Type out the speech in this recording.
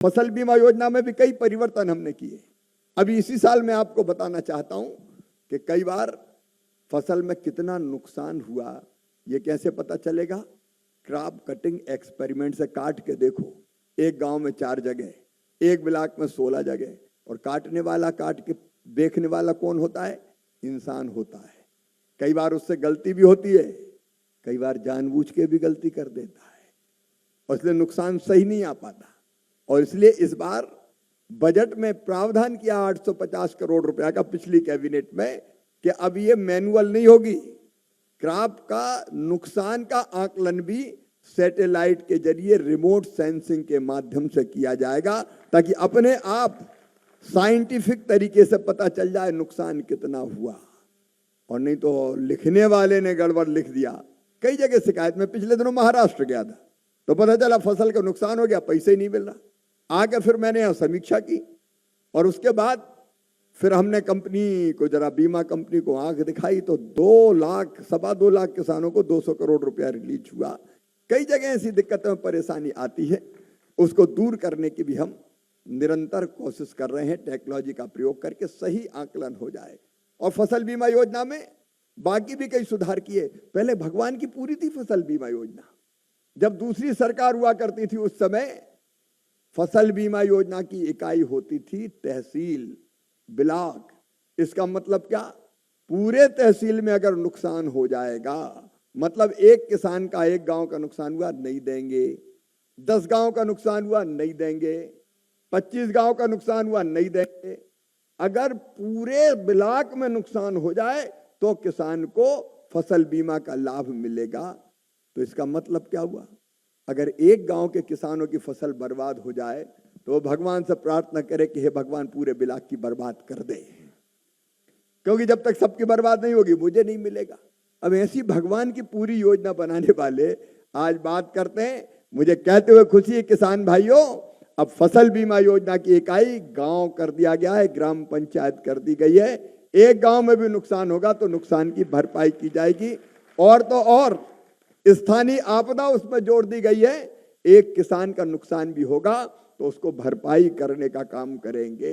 फसल बीमा योजना में भी कई परिवर्तन हमने किए। अभी इसी साल मैं आपको बताना चाहता हूं कि कई बार फसल में कितना नुकसान हुआ ये कैसे पता चलेगा। क्रॉप कटिंग एक्सपेरिमेंट से काट के देखो, एक गांव में 4 जगह, एक ब्लॉक में 16 जगह, और काटने वाला, काट के देखने वाला कौन होता है? इंसान होता है। कई बार उससे गलती भी होती है, कई बार जानबूझ के भी गलती कर देता है, और इसलिए नुकसान सही नहीं आ पाता। और इसलिए इस बार बजट में प्रावधान किया 850 करोड़ रुपया का पिछली कैबिनेट में कि अब ये मैनुअल नहीं होगी, क्रॉप का नुकसान का आकलन भी सैटेलाइट के जरिए रिमोट सेंसिंग के माध्यम से किया जाएगा, ताकि अपने आप साइंटिफिक तरीके से पता चल जाए नुकसान कितना हुआ। और नहीं तो लिखने वाले ने गड़बड़ लिख दिया। कई जगह शिकायत में, पिछले दिनों महाराष्ट्र गया था तो पता चला फसल का नुकसान हो गया, पैसे ही नहीं मिल रहा। आगे फिर मैंने यहाँ समीक्षा की और उसके बाद फिर हमने कंपनी को, जरा बीमा कंपनी को आंख दिखाई तो 2 लाख, 2.25 लाख किसानों को 200 करोड़ रुपया रिलीज हुआ। कई जगह ऐसी दिक्कतें, परेशानी आती है, उसको दूर करने की भी हम निरंतर कोशिश कर रहे हैं। टेक्नोलॉजी का प्रयोग करके सही आकलन हो जाए। और फसल बीमा योजना में बाकी भी कई सुधार किए। पहले भगवान की पूरी थी फसल बीमा योजना। जब दूसरी सरकार हुआ करती थी उस समय फसल बीमा योजना की इकाई होती थी तहसील, ब्लॉक। इसका मतलब क्या? पूरे तहसील में अगर नुकसान हो जाएगा, मतलब एक किसान का, एक गांव का नुकसान हुआ, नहीं देंगे। 10 गांव का नुकसान हुआ, नहीं देंगे। 25 गांव का नुकसान हुआ, नहीं देंगे। अगर पूरे ब्लॉक में नुकसान हो जाए तो किसान को फसल बीमा का लाभ मिलेगा। तो इसका मतलब क्या हुआ? अगर एक गांव के किसानों की फसल बर्बाद हो जाए तो वो भगवान से प्रार्थना करे कि हे भगवान पूरे ब्लॉक की बर्बाद कर दे, क्योंकि जब तक सबकी बर्बाद नहीं होगी मुझे नहीं मिलेगा। अब ऐसी भगवान की पूरी योजना बनाने वाले आज बात करते हैं। मुझे कहते हुए खुशी है किसान भाइयों, अब फसल बीमा योजना की इकाई गांव कर दिया गया है, ग्राम पंचायत कर दी गई है। एक गांव में भी नुकसान होगा तो नुकसान की भरपाई की जाएगी। और तो और स्थानीय आपदा उसमें जोड़ दी गई है। एक किसान का नुकसान भी होगा तो उसको भरपाई करने का काम करेंगे।